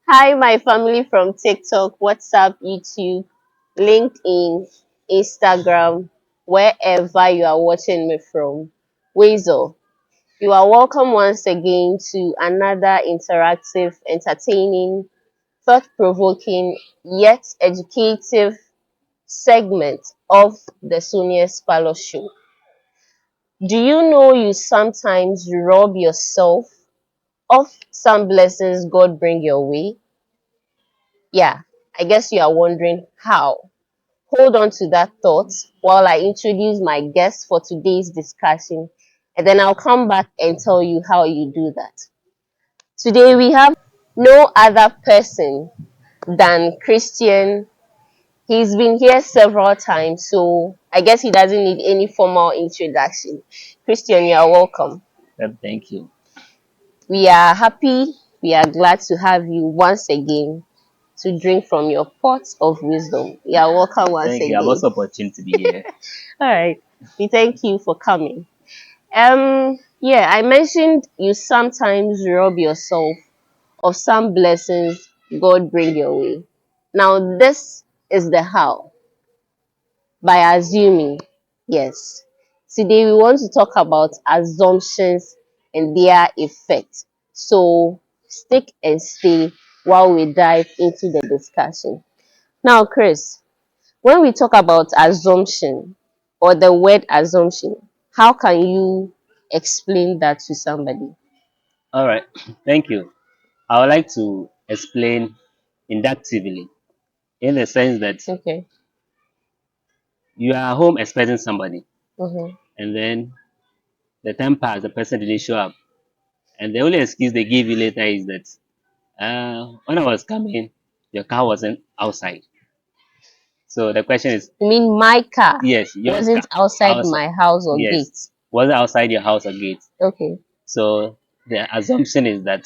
Hi, my family from TikTok, WhatsApp, YouTube, LinkedIn, Instagram, wherever you are watching me from. Weasel, you are welcome once again to another interactive, entertaining, thought provoking, yet educative segment of the Sunia's Palo Show. Do you know you sometimes rob yourself of some blessings God bring your way? Yeah, I guess you are wondering how. Hold on to that thought while I introduce my guest for today's discussion, and then I'll come back and tell you how you do that. Today we have no other person than Christian. He's been here several times, so I guess he doesn't need any formal introduction. Christian, you are welcome. Thank you. We are happy, we are glad to have you once again to drink from your pot of wisdom. You are welcome once Thank you. I'm again. also opportunity to be here. All right. We thank you for coming. Yeah, I mentioned you sometimes rob yourself of some blessings God bring your way. Now this is the how by assuming. Yes. Today we want to talk about assumptions and their effect. So stick and stay while we dive into the discussion. Now, Chris, when we talk about assumption or the word assumption, how can you explain that to somebody? All right. Thank you. I would like to explain inductively in the sense that Okay. you are home expecting somebody, Mm-hmm. and then the time passed, the person didn't show up, and the only excuse they give you later is that when I was coming, your car wasn't outside. So the question is, You mean my car yes, your car wasn't outside outside, my house or yes, gate? wasn't outside your house or gate. Okay. So the assumption is that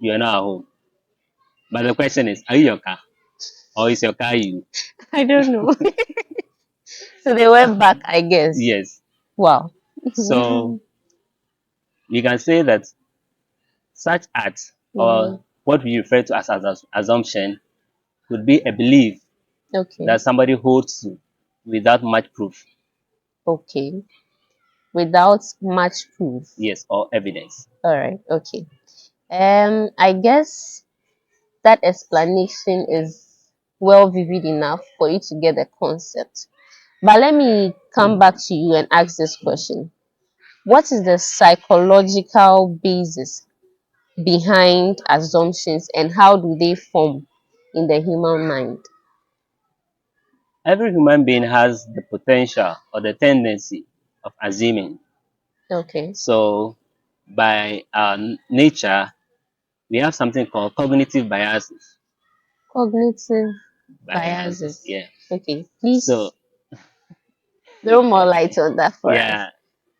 you are not at home. But the question is, are you your car? Or is your car you? I don't know. So they went back, I guess. Yes. Wow. So we can say that such acts Mhm. or what we refer to as assumption could be a belief Okay. that somebody holds to without much proof, Okay. Without much proof. yes, or evidence. All right. Okay. I guess that explanation is well vivid enough for you to get the concept. But let me come back to you and ask this question. What is the psychological basis behind assumptions and how do they form in the human mind? Every human being has the potential or the tendency of assuming. Okay. So, by our nature, we have something called cognitive biases. Cognitive Biases, biases. yeah. Okay. So, Please throw more light on that for us. yeah,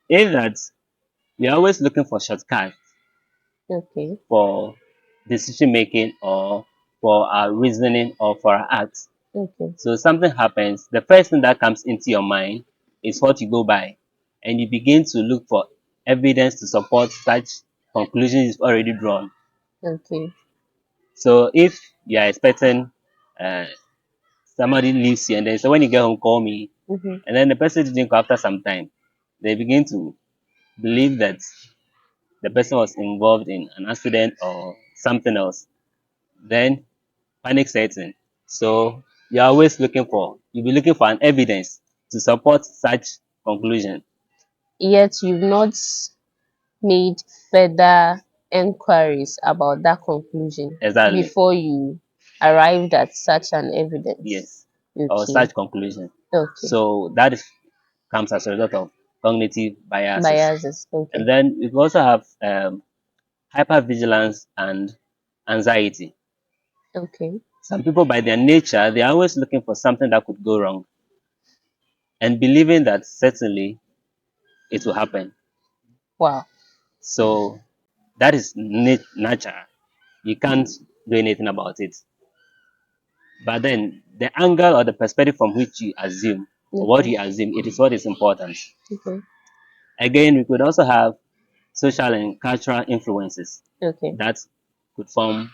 in that we're always looking for shortcuts Okay. for decision making or for our reasoning or for our acts. Okay. So something happens, the first thing that comes into your mind is what you go by, and you begin to look for evidence to support such conclusions you've already drawn. Okay. So if you are expecting uh, somebody leaves you and then so when you get home, call me, Mm-hmm. and then the person didn't call after some time, they begin to believe that the person was involved in an accident or something else. Then panic sets in. So you'll be looking for an evidence to support such conclusion. Yet you've not made further enquiries about that conclusion Exactly. before you arrived at such an evidence. Yes. Or Okay. such conclusion. Okay. So comes as a result of cognitive biases. Biases. And Okay. then we also have hypervigilance and anxiety. Okay. Some people, by their nature, they're always looking for something that could go wrong and believing that certainly it will happen. Wow. So that is nature. You can't do anything about it. But then the angle or the perspective from which you assume or what Okay. you assume, it is what is important. Okay. Again, we could also have social and cultural influences Okay. that could form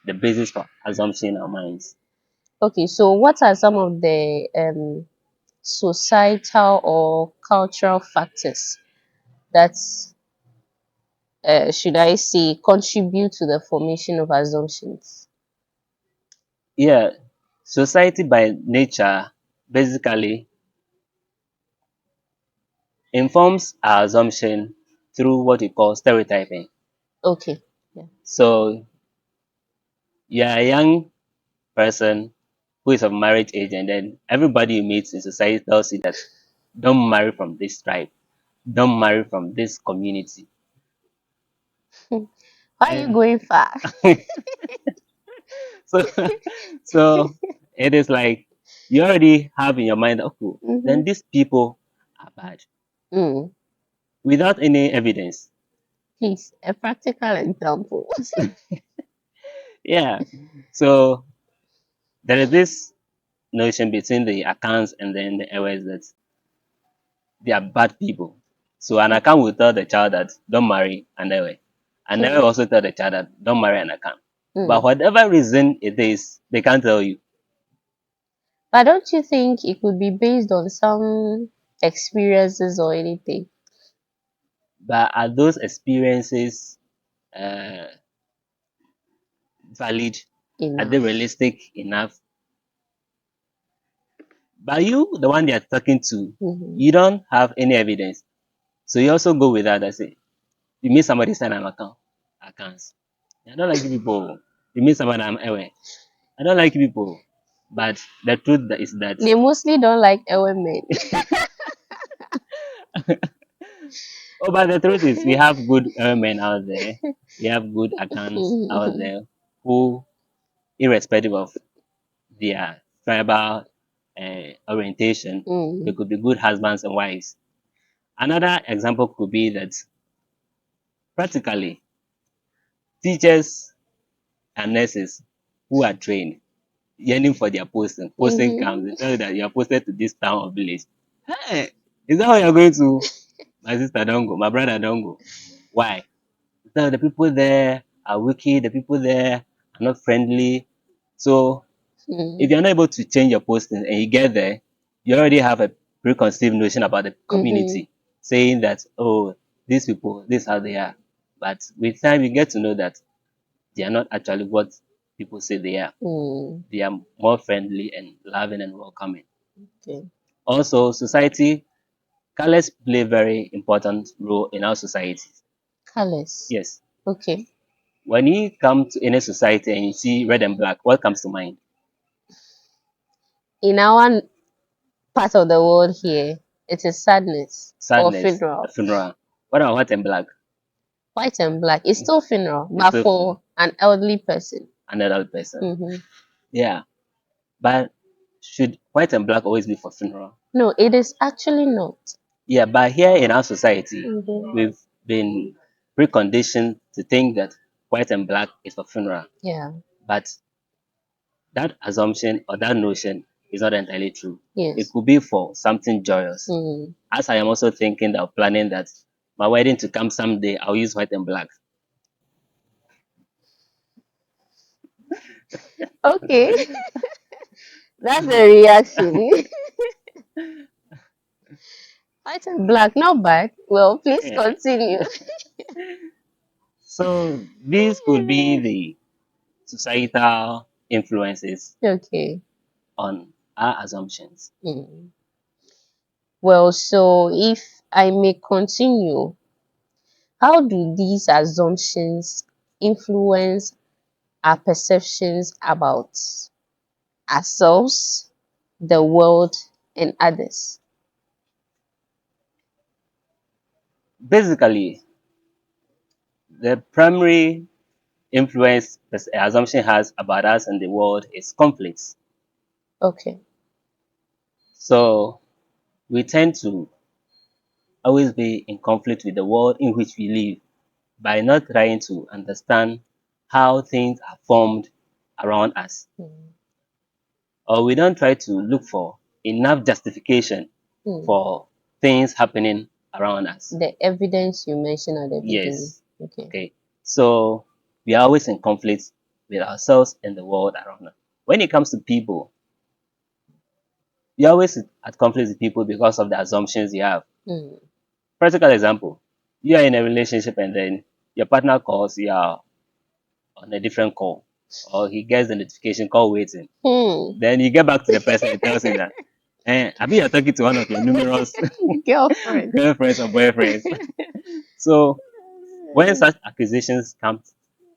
the basis for assumption in our minds. Okay, so what are some of the societal or cultural factors that should I say contribute to the formation of assumptions? Yeah, society by nature basically informs our assumption through what we call stereotyping. Okay. Yeah. So you're a young person who is of marriage age, and then everybody you meet in society tells you that don't marry from this tribe, don't marry from this community. Why are you And going far? so so it is like you already have in your mind, okay, Mm-hmm. then these people are bad Mm. without any evidence. Please, a practical example. Yeah. So there is this notion between the accounts and then the airways that they are bad people. So an account will tell the child that don't marry an airway. An airway Mm. also tell the child that don't marry an account. But Mm. whatever reason it is, they can't tell you. But don't you think it could be based on some experiences or anything? But are those experiences uh, valid? Are they Enough. realistic enough? But you, the one they are talking to, Mm-hmm. you don't have any evidence. So you also go with that. I say, you meet somebody sign an account. Accounts. I don't like people. You meet somebody I'm aware. I don't like people. But the truth is that, They mostly don't like women. oh, but the truth is, we have good men out there. We have good accounts out there who, irrespective of their tribal orientation, they Mm. could be good husbands and wives. Another example could be that practically teachers and nurses who are trained, yearning for their posting. Posting comes, they Mm-hmm. tell you that you are posted to this town or village. Hey, is that how you're going to? My sister don't go, my brother don't go. Why? So the people there are wicked, the people there are not friendly. So if Mm. you're not able to change your posting and you get there, you already have a preconceived notion about the Mm-hmm. community, saying that, oh, these people, this is how they are. But with time, you get to know that they are not actually what people say they are. Mm. They are more friendly and loving and welcoming. Okay. Also, society, colors play a very important role in our society. Colors. Yes. Okay. When you come to any society and you see red and black, what comes to mind? In our part of the world here, it is sadness or Sadness, a funeral. funeral. What about white and black? White and black. It's still funeral, It's but still for an elderly person. an adult person. Mm-hmm. Yeah. But should white and black always be for funeral? No, it is actually not. Yeah, but here in our society, Mm-hmm. we've been preconditioned to think that white and black is for funeral. Yeah. But that assumption or that notion is not entirely true. It Yes. could be for something joyous. Mm. As I am also thinking of planning that my wedding to come someday, I'll use white and black. Okay. That's the reaction. White and black, not bad. Well, please Yeah. continue. So these could be the societal influences Okay. on our assumptions. Mm. Well, so if I may continue, how do these assumptions influence our perceptions about ourselves, the world, and others? Basically, the primary influence this assumption has about us and the world is conflicts. Okay. So we tend to always be in conflict with the world in which we live by not trying to understand how things are formed around us. Mm. Or we don't try to look for enough justification Mm. for things happening around us. The evidence you mentioned at the beginning. Yes. Okay. Okay. So we are always in conflict with ourselves and the world around us. When it comes to people, you're always at conflict with people because of the assumptions you have. Mm. Practical example, you are in a relationship and then your partner calls, you are on a different call, or he gets the notification call waiting. Hmm. Then you get back to the person and tells him that, I mean, you're talking to one of your numerous Girlfriend. girlfriends or boyfriends. So when such accusations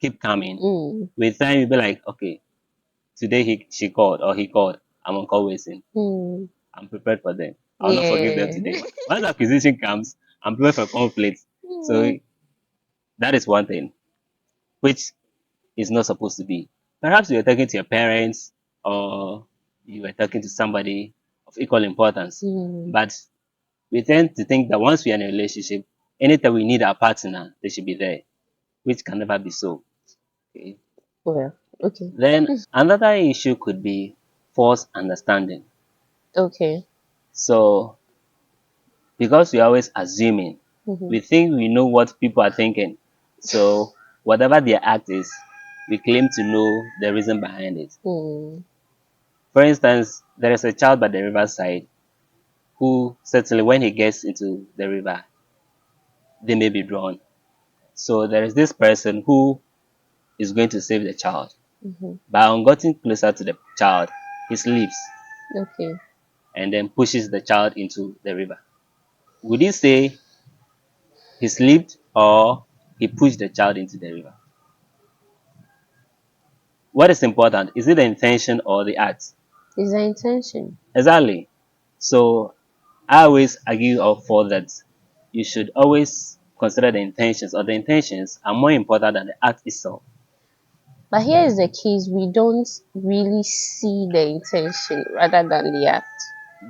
keep coming, Mm. with time you'll be like, okay, today she called or he called, I'm on call waiting. Mm. I'm prepared for them. I'll not forgive them Yeah. today. Once the accusation comes, I'm prepared for conflict. So Mm. that is one thing, which is not supposed to be. Perhaps you were talking to your parents or you were talking to somebody of equal importance. Mm. But we tend to think that once we are in a relationship, anytime we need our partner, they should be there, which can never be so. Okay. Well, okay. Then another issue could be false understanding. Okay. So because we're always assuming, Mm-hmm. we think we know what people are thinking. So whatever their act is, we claim to know the reason behind it. Mm. For instance, there is a child by the riverside who certainly when he gets into the river, they may be drawn. So there is this person who is going to save the child. Mm-hmm. But on getting closer to the child, he sleeps Okay. and then pushes the child into the river. Would you say he slipped or he pushed the child into the river? What is important? Is it the intention or the act? Is the intention? Exactly. So I always argue or for that you should always consider the intentions, or the intentions are more important than the act itself. But here is the case: we don't really see the intention rather than the act.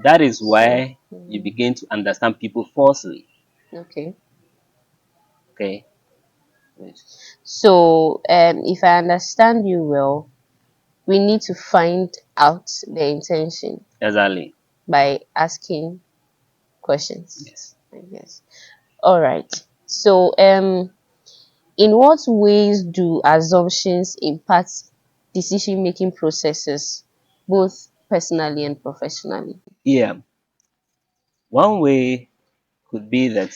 That is So, why you begin to understand people falsely. okay. Okay. Yes. So, if I understand you well, we need to find out the intention Exactly. by asking questions, Yes. I guess. All right. So, in what ways do assumptions impact decision-making processes, both personally and professionally? Yeah. One way could be that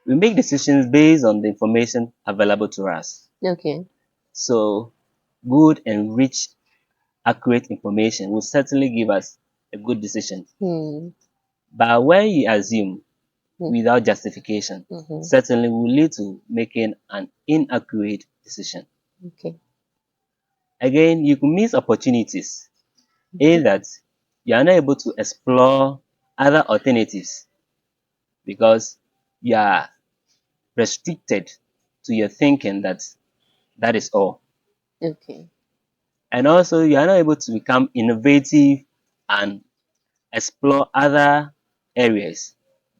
we make decisions based on the information available to us. Okay. So good and rich, accurate information will certainly give us a good decision. Hmm. But when you assume Hmm. without justification, Mm-hmm. certainly will lead to making an inaccurate decision. Okay. Again, you can miss opportunities in that you are not able to explore other alternatives because you are restricted to your thinking that that is all. Okay. And also, you are not able to become innovative and explore other areas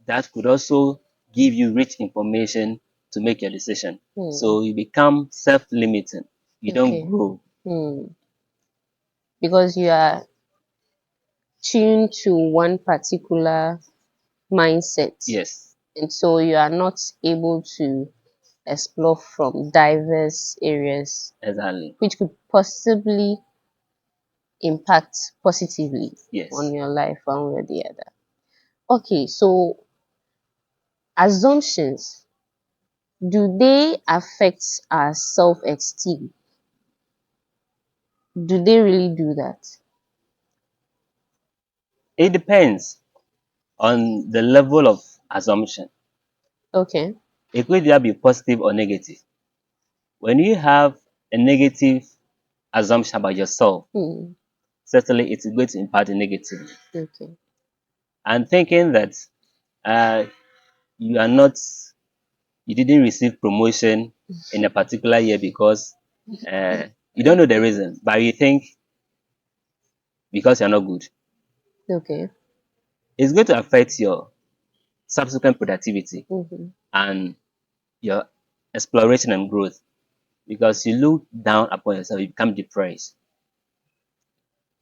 that could also give you rich information to make your decision. Hmm. So you become self-limiting. You don't Okay. grow. Hmm. Because you are tuned to one particular mindset, Yes, and so you are not able to explore from diverse areas, exactly. which could possibly impact positively on Yes. your life one way or the other. Okay, so assumptions, do they affect our self-esteem? Do they really do that? It depends on the level of assumption. Okay. It could either be positive or negative. When you have a negative assumption about yourself, Hmm. certainly it's going to impact you negatively. Okay. And thinking that uh, you are not, you didn't receive promotion in a particular year because you don't know the reason, but you think because you're not good, Okay. it's going to affect your subsequent productivity Mm-hmm. and your exploration and growth because you look down upon yourself, you become depressed.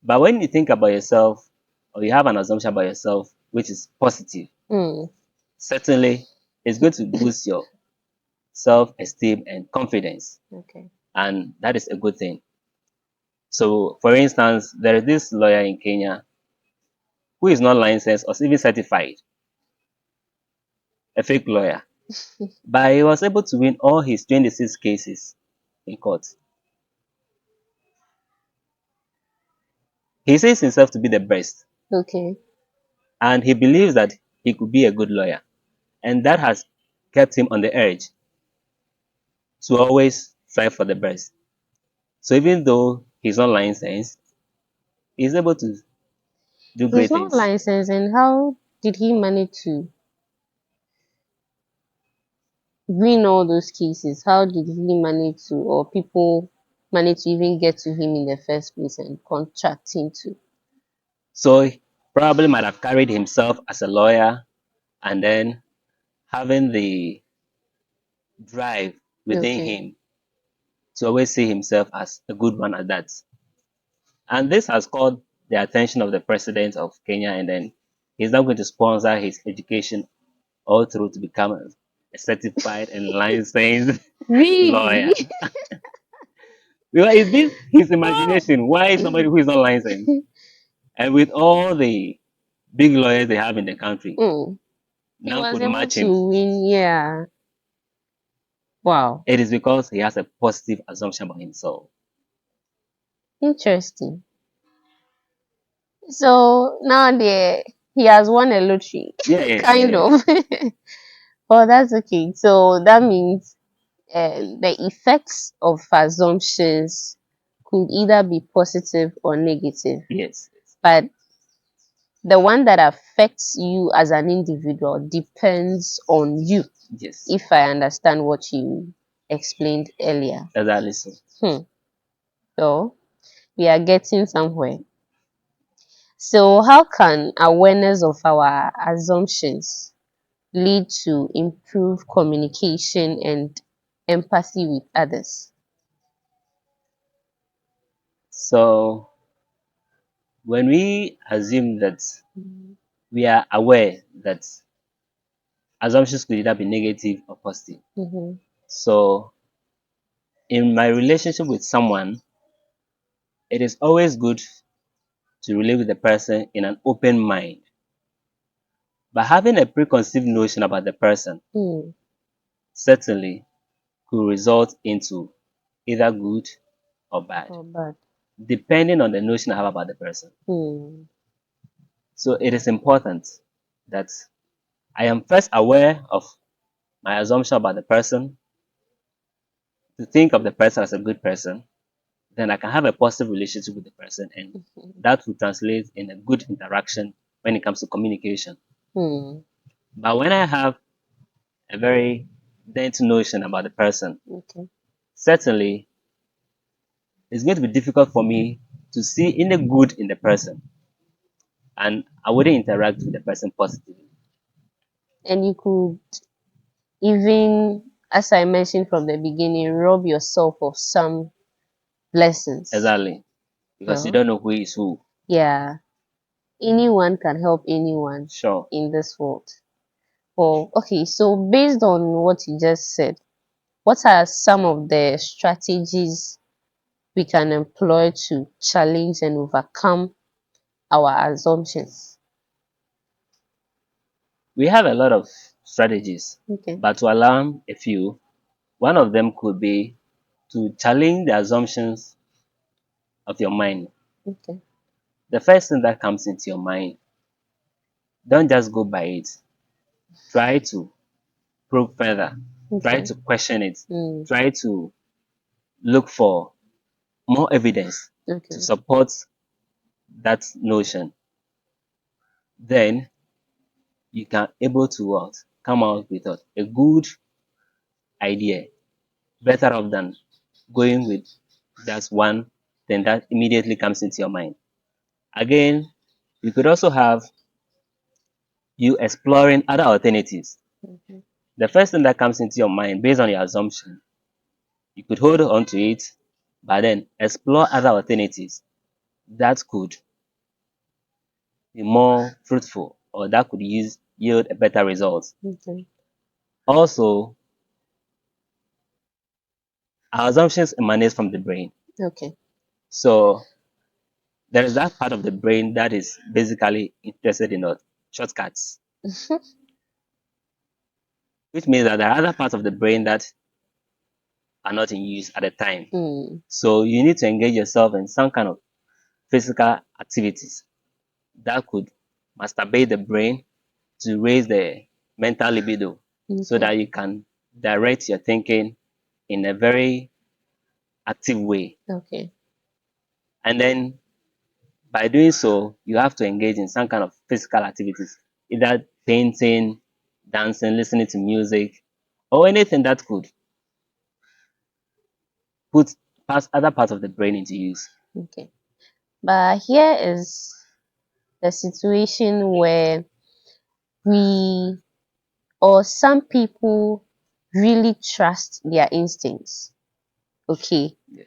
But when you think about yourself or you have an assumption about yourself which is positive, Mm. certainly it's going to boost your self esteem and confidence. Okay. And that is a good thing. So, for instance, there is this lawyer in Kenya who is not licensed or even certified, a fake lawyer, but he was able to win all his 26 cases in court. He says himself to be the best, Okay. and he believes that he could be a good lawyer, and that has kept him on the edge to always strive for the best. So even though he's not licensed, he's able to do He's great not things. licensed, and how did he manage to win all those cases? How did he manage to, or people manage to even get to him in the first place and contract him to? So he probably might have carried himself as a lawyer and then having the drive within Okay. him to always see himself as a good one at that. And this has caught the attention of the president of Kenya, and then he's now going to sponsor his education all through to become a certified and licensed Really? lawyer. Well, is this his Oh. imagination? Why somebody who is not licensed? And with all the big lawyers they have in the country, Mm. He none was could able match him. to win. Yeah. Wow. It is because he has a positive assumption about himself. Interesting. So now he has won a lottery, Yeah, yes, yeah, kind yeah. of. Oh, that's okay. So that means the effects of assumptions could either be positive or negative, Yes, but the one that affects you as an individual depends on you, yes, if I understand what you explained earlier. exactly so. Hmm. So we are getting somewhere. So, how can awareness of our assumptions lead to improved communication and empathy with others? So when we assume that Mhm. we are aware that assumptions could either be negative or positive. Mhm. So in my relationship with someone, it is always good to relate with the person in an open mind. But having a preconceived notion about the person Hmm. certainly could result into either good or bad, Or bad. depending on the notion I have about the person. Hmm. So it is important that I am first aware of my assumption about the person, to think of the person as a good person, then I can have a positive relationship with the person, and that will translate in a good interaction when it comes to communication. Hmm. But when I have a very dense notion about the person, Okay. certainly it's going to be difficult for me to see in the good in the person, and I wouldn't interact with the person positively. And you could even, as I mentioned from the beginning, rob yourself of some blessings. Exactly. Because you Well, don't know who is who. yeah, anyone can help anyone Sure. in this world. Well, okay, so based on what you just said, what are some of the strategies we can employ to challenge and overcome our assumptions? We have a lot of strategies, Okay, but to alarm a few, one of them could be to challenge the assumptions of your mind. okay, The first thing that comes into your mind, don't just go by it. Try to probe further. Try okay. to question it. Mm, Try to look for more evidence to okay, support that notion. Then you can able to what? Come out with what? A good idea. Better off than going with just one thing that immediately comes into your mind. Again, you could also have you exploring other alternatives. mhm, The first thing that comes into your mind based on your assumption, you could hold on to it, but then explore other alternatives that could be more fruitful or that could yield a better result. okay, Also, our assumptions emanate from the brain. okay. So there is that part of the brain that is basically interested in what? Shortcuts, which means that there are other parts of the brain that are not in use at the time. Mm. So you need to engage yourself in some kind of physical activities that could masturbate the brain to raise the mental libido so Okay. that you can direct your thinking in a very active way. Okay. And then by doing so, you have to engage in some kind of physical activities, either painting, dancing, listening to music, or anything that could put other parts of the brain into use. Okay. But here is the situation where we or some people really trust their instincts. Okay. Yeah.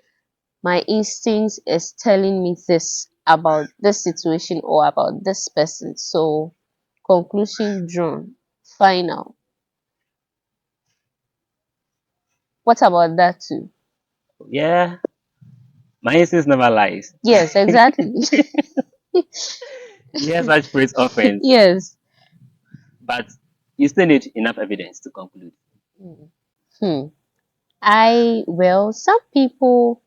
My instinct is telling me this about this situation or about this person. So, conclusion drawn. Final. What about that too? Yeah, my instincts never lies. Yes, exactly. You hear such praise often, Yes. but you still need enough evidence to conclude. Hmm. Some people,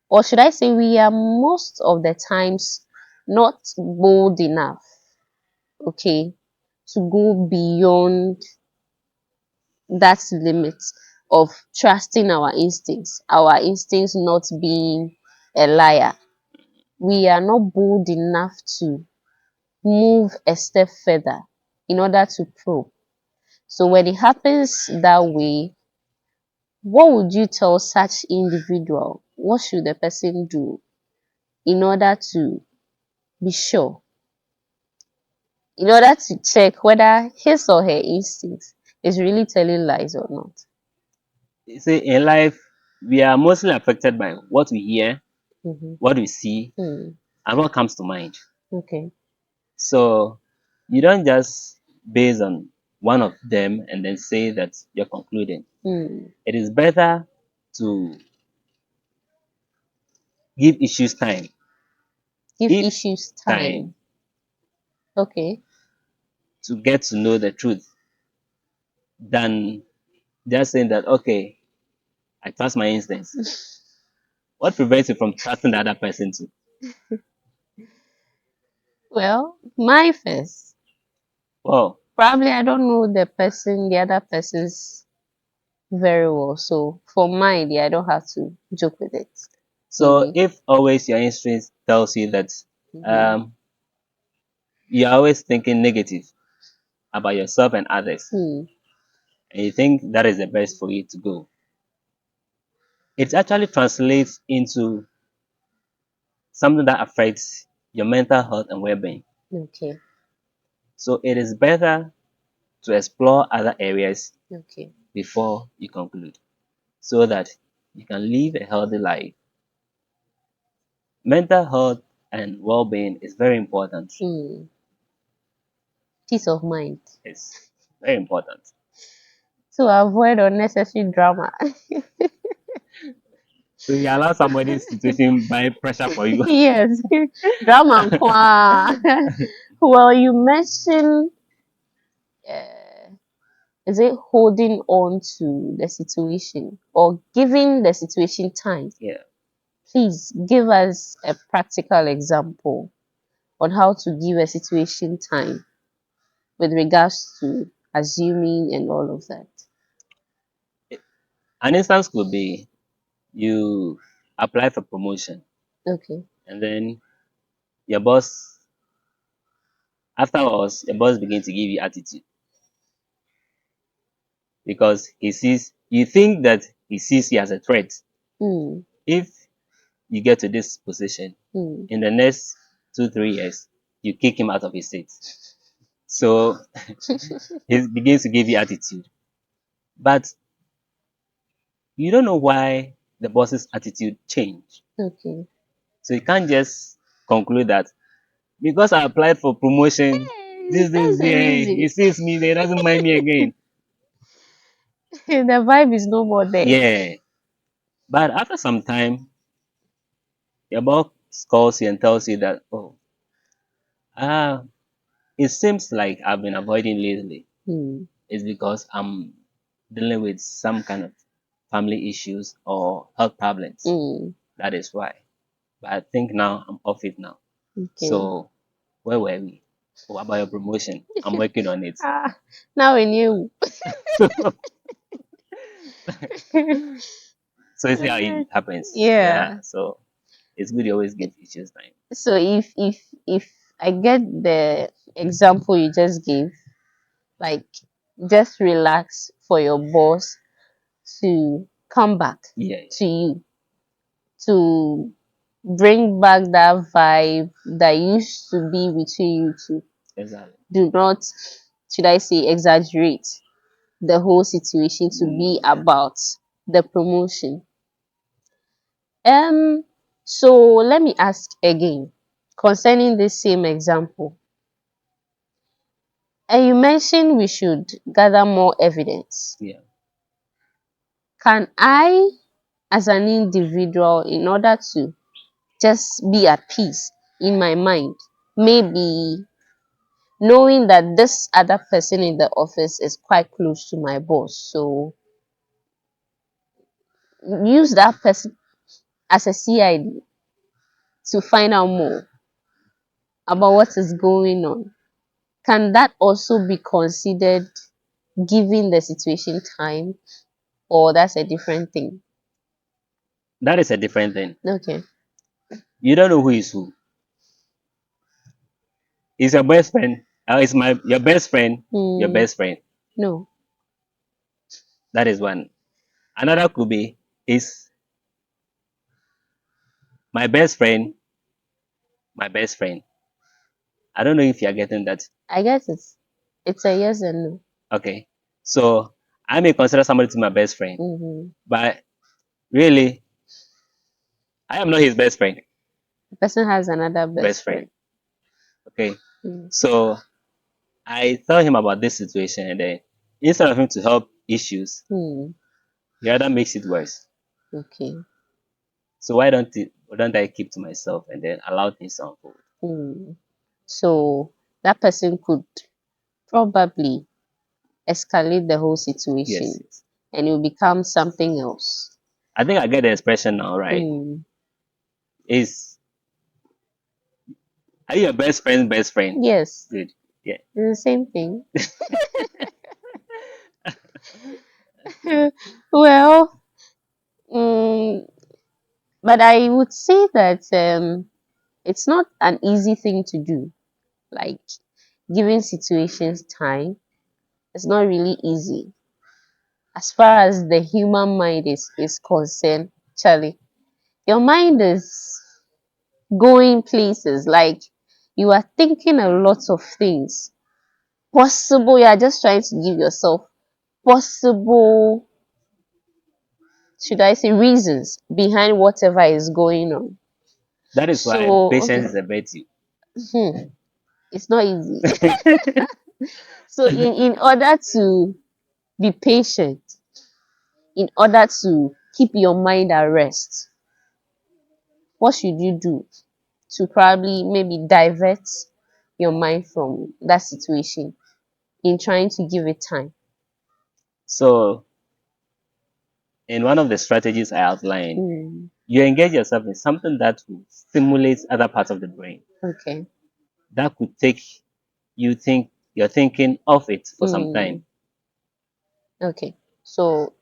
or should I say, we are most of the times not bold enough, okay, to go beyond that limit of trusting our instincts not being a liar. We are not bold enough to move a step further in order to probe. So when it happens that way, what would you tell such individual? What should the person do in order to be sure, in order to check whether his or her instinct is really telling lies or not? You see, in life, we are mostly affected by what we hear, Mm-hmm. what we see, Hmm. and what comes to mind. Okay. So you don't just base on one of them and then say that you're concluding. Hmm. It is better to give issues time. Give Give issues time time. Okay. to get to know the truth than just saying that, okay, I trust my instincts. What prevents you from trusting the other person too? Well, my first. Well, Probably I don't know the other person's very well. So for mine, yeah, I don't have to joke with it. so Really. if always your instinct tells you that Mm-hmm. um, you're always thinking negative about yourself and others, Hmm. and you think that is the best for you to go, it actually translates into something that affects your mental health and well-being. Okay. So it is better to explore other areas Okay. before you conclude so that you can live a healthy life. Mental health and well-being is very important. Hmm. Peace of mind. It's very important. To avoid unnecessary drama. So you allow somebody's situation by pressure for you. Yes. Drama. Kwa. Well, you mentioned, uh, is it holding on to the situation or giving the situation time? Yeah. Please give us a practical example on how to give a situation time with regards to assuming and all of that. An instance could be you apply for promotion Okay. and then your boss, afterwards, your boss begins to give you attitude because you think that he sees you as a threat. Hmm. If you get to this position Hmm. in the next 2, 3 years, you kick him out of his seat. So he begins to give you attitude. But you don't know why the boss's attitude changed. Okay. So you can't just conclude that because I applied for promotion, Hey, this that's so year he easy. sees me, he doesn't mind me again. The vibe is no more there. Yeah. But after some time, your boss calls you and tells you that, oh, ah, it seems like I've been avoiding lately. Mm. It's because I'm dealing with some kind of family issues or health problems. Mm. That is why. But I think now I'm off it now. Okay. So where were we? Oh, about your promotion? I'm working on it. Ah, now we knew. So, so you see how it happens. Yeah. Yeah. So it's good you always give issues time. So if I get the example you just gave, like just relax for your boss to come back Yeah, yeah, to you, to bring back that vibe that used to be between you two. exactly. Do not, should I say, exaggerate the whole situation to be Mm, about the promotion. Um, so let me ask again concerning this same example. And you mentioned we should gather more evidence. yeah. Can I, as an individual, in order to just be at peace in my mind, maybe knowing that this other person in the office is quite close to my boss, so use that person as a CID to find out more about what is going on. Can that also be considered giving the situation time, or that's a different thing? That is a different thing. Okay. You don't know who is who. Is your best friend? Is my your best friend your Hmm. best friend? No. That is one. Another could be is my best friend my best friend. I don't know if you're getting that. I guess it's a yes and no. Okay. So I may consider somebody to be my best friend, Mm-hmm. but really I am not his best friend. The person has another Best best friend. friend. Okay. Mm. So I tell him about this situation and then instead of him to help issues, Hmm. he rather makes it worse. Okay. So why don't I keep to myself and then allow things to unfold? Hmm. So that person could probably escalate the whole Yes, situation yes. and it will become something else. I think I get the expression now, right? Hmm. Is are you your best friend's best friend? Yes, Good. Yeah. it's the same thing. Well, mm, but I would say that it's not an easy thing to do. Like giving situations time, it's not really easy. As far as the human mind is concerned, Charlie, your mind is going places. Like you are thinking a lot of things. Possible, you are just trying to give yourself possible, should I say, reasons behind whatever is going on. That is why So, patience okay, is a virtue. it's not easy. So, in order to be patient, in order to keep your mind at rest, what should you do to probably maybe divert your mind from that situation in trying to give it time? So in one of the strategies I outlined, Mm, you engage yourself in something that will stimulate other parts of the brain. okay. That could take you're thinking of it for some time. Mm, okay. So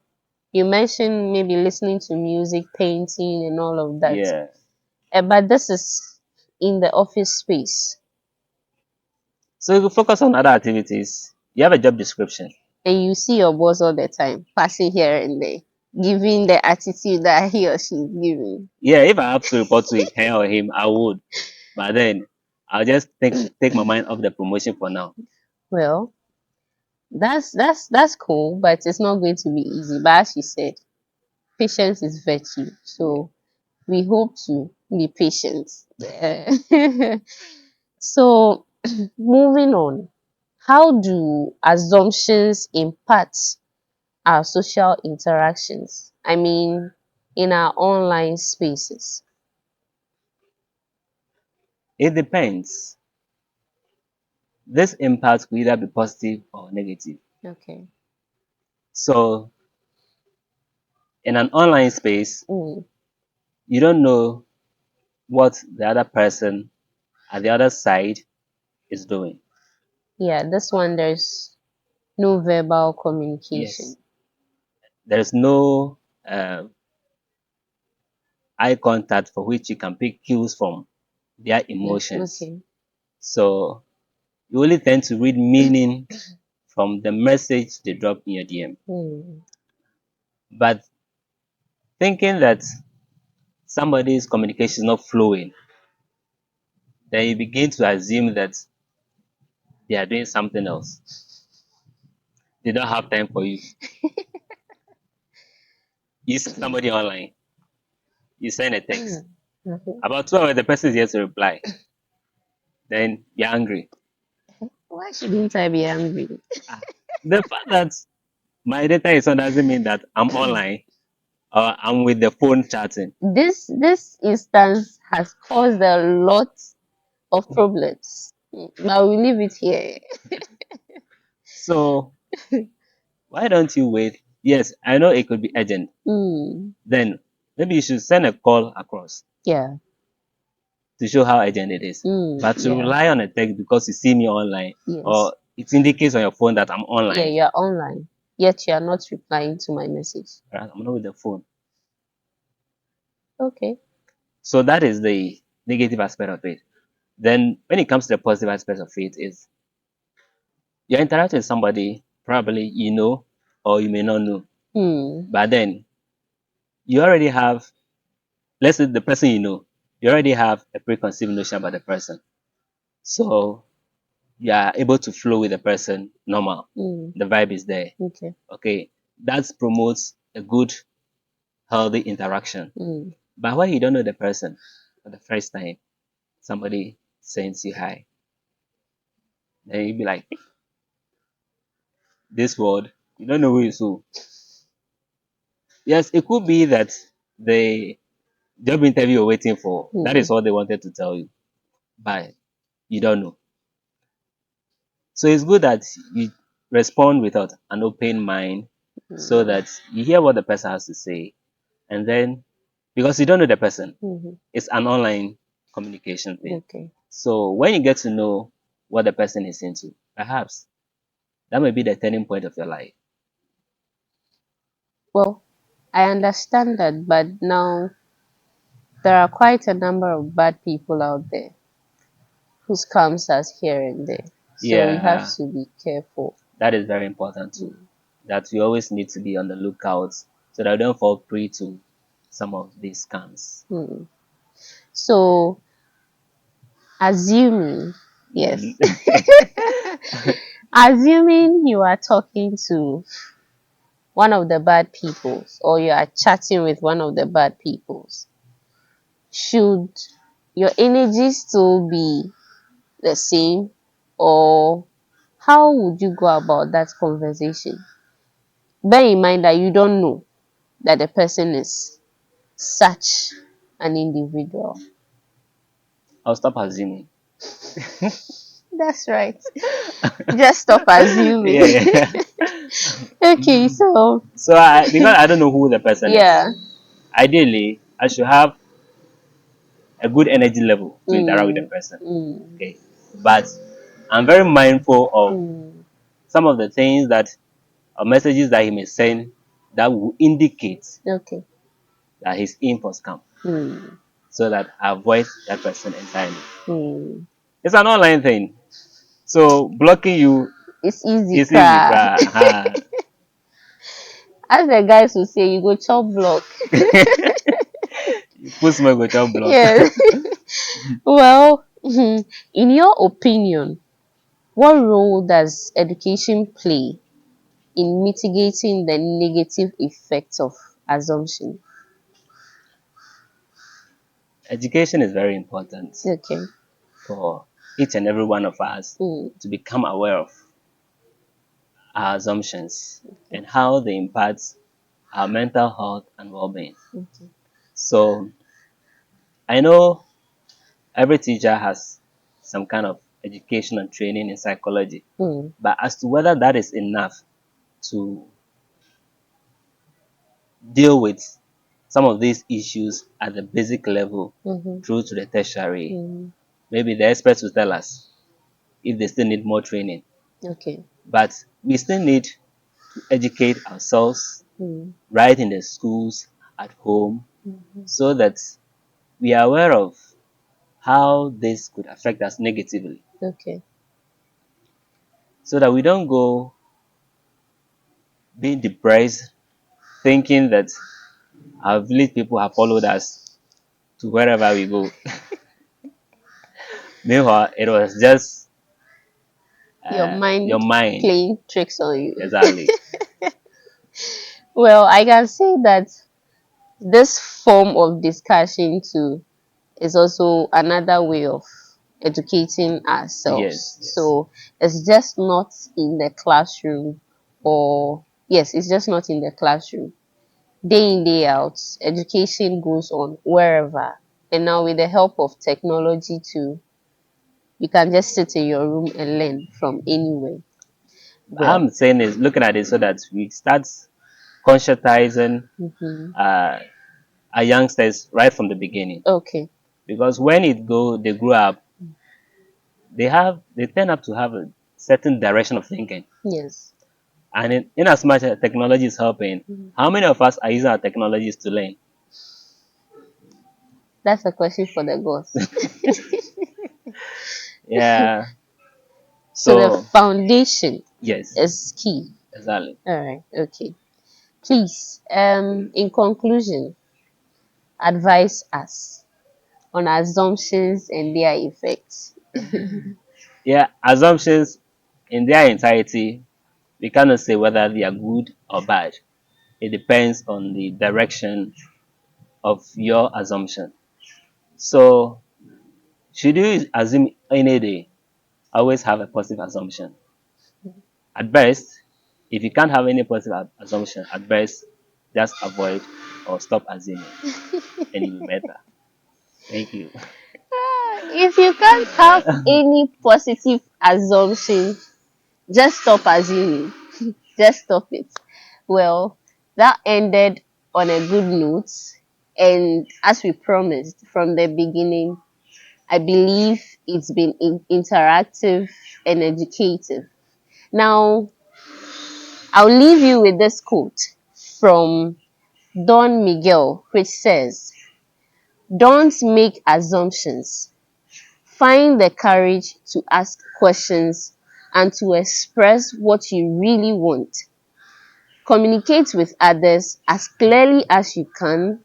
you mentioned maybe listening to music, painting, and all of that. Yeah. But this is in the office space, So you focus on other activities. You have a job description. and you see your boss all the time, passing here and there, giving the attitude that he or she is giving. Yeah, if I have to report to her or him, I would. But then I'll just take my mind off the promotion for now. Well, that's cool, but it's not going to be easy. But as you said, patience is virtue. Yeah. So we hope to be patient. So moving on, how do assumptions impact our social interactions? I mean, in our online spaces. It depends. This impact could either be positive or negative. Okay. So in an online space, Mm. you don't know what the other person at the other side is doing. Yeah, this one there's no verbal Yes, communication. there's no eye contact for which you can pick cues from their Mm. emotions. Okay. So you only tend to read meaning from the message they drop in your DM. Mm. But thinking that somebody's communication is not flowing, then you begin to assume that they are doing something else. They don't have time for you. You see somebody online, you send a text. Mhm. About 2 hours, the person is yet to reply. Then you're angry. Why shouldn't I be angry? Ah, the fact that my data is on doesn't mean that I'm online or I'm with the phone chatting. This instance has caused a lot of problems. But we leave it here. So why don't you wait? Yes, I know it could be urgent. Mm. Then maybe you should send a call across Yeah. to show how urgent it is. Mm. But to Yeah. rely on a text because you see me online Yes. or it indicates on your phone that I'm Yeah, online, you're online. Yet you are not replying to my message. right? I'm not with the phone. Okay. So that is the negative aspect of it. Then when it comes to the positive aspect of it is you're interacting with somebody probably you know or you may not know. Hmm. But then you already have, let's say the person you know, you already have a preconceived notion about the person. So you are able to flow with the person normal. Hmm. The vibe is there. Okay. Okay. That promotes a good, healthy interaction. Hmm. But when you don't know the person for the first time, somebody sends you hi, then you be like, this word, you don't know who is who. Yes, it could be that the job interview you're waiting for, that Hmm. is what they wanted to tell you, but you don't know. So it's good that you respond with an open mind so Hmm. that you hear what the person has to say. And then, because you don't know the person, Hmm. it's an online communication thing. Okay. So when you get to know what the person is into, perhaps that may be the turning point of your life. Well, I understand that, but now there are quite a number of bad people out there who scams us here and there. So we have Yeah, to be careful. that is very important too. That we always need to be on the lookout so that we don't fall prey to some of these scams. Hmm. So assuming, yes, Mhm. assuming you are talking to one of the bad peoples or you are chatting with one of the bad peoples, should your energy still be the same, or how would you go about that conversation? Bear in mind that you don't know that the person is such an individual. I'll stop assuming. That's right. Just stop assuming. Yeah, yeah. Okay, so So because I don't know who the person is, yeah. ideally I should have a good energy level to interact with the Mm, person. mm, Okay, but I'm very mindful of mm. some of the things that or messages that he may send that will indicate Okay. that he's in for scam, Mm, so that I avoid that person entirely. mm. It's an online thing, so blocking you It's easy, is easy. cry. Cry. As the guys will say, you go chop block. You put small go chop block. Yes. Well, in your opinion, what role does education play in mitigating the negative effects of assumption? Education is very important Okay. for each and every one of us Mm, to become aware of our assumptions okay. and how they impact our mental health and well-being. Okay. So I know every teacher has some kind of education and training in psychology. Mm. But as to whether that is enough to deal with some of these issues at the basic level Mm-hmm. through to the tertiary, Mm. maybe the experts will tell us if they still need more training. Okay. But we still need to educate ourselves Mm. right in the schools, at home, Mm-hmm. so that we are aware of how this could affect us negatively, Okay. so that we don't go being depressed, thinking that our village people have followed us to wherever we go. Meanwhile, it was just Your your mind mind. playing tricks on you. Exactly. Well, I can say that this form of discussion too is also another way of educating ourselves. Yes, yes. So it's just not in the classroom, or yes, it's just not in the classroom. Day in, day out, education goes on wherever. And now with the help of technology too, you can just sit in your room and learn from anywhere. I'm Well, saying is looking at it so that we start conscientizing mhm. uh, our youngsters right from the beginning. Okay, Because when they grow up, they turn up to have a certain direction of thinking. yes. And in as much as technology is helping, how Mhm. many of us are using our technologies to learn? That's a question for the gods. Yeah. So the So foundation yes, is key. exactly. All right, okay. Please, in conclusion, advise us on assumptions and their effects. Yeah, assumptions in their entirety, we cannot say whether they are good or bad. It depends on the direction of your assumption. So, should you assume any day, always have a positive assumption. At best, if you can't have any positive assumption, at best, just avoid or stop assuming, and you'll be better. Thank you. If you can't have any positive assumption, just stop assuming. Just stop it. Well, that ended on a good note. And as we promised from the beginning, I believe it's been interactive and educative. Now, I'll leave you with this quote from Don Miguel, which says, don't make assumptions. Find the courage to ask questions and to express what you really want. Communicate with others as clearly as you can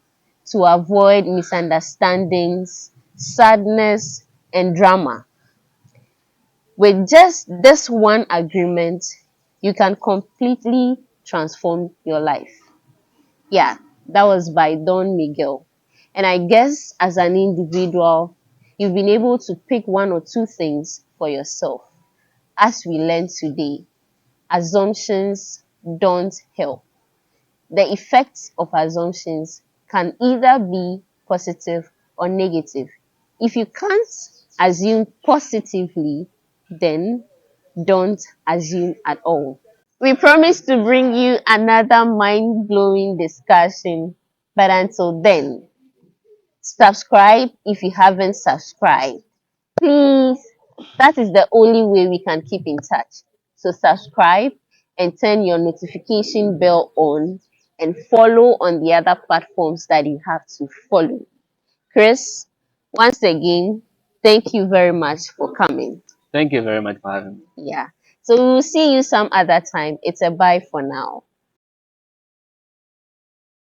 to avoid misunderstandings, sadness, and drama. With just this one agreement, you can completely transform your life. Yeah, that was by Don Miguel. And I guess as an individual, you've been able to pick one or two things for yourself. As we learned today, assumptions don't help. The effects of assumptions can either be positive or negative. If you can't assume positively, then don't assume at all. We promise to bring you another mind blowing discussion, but until then, subscribe if you haven't subscribed. Please, that is the only way we can keep in touch. So, subscribe and turn your notification bell on and follow on the other platforms that you have to follow. Chris, once again, thank you very much for coming. Thank you very much for having me. Yeah. So, we'll see you some other time. It's a bye for now.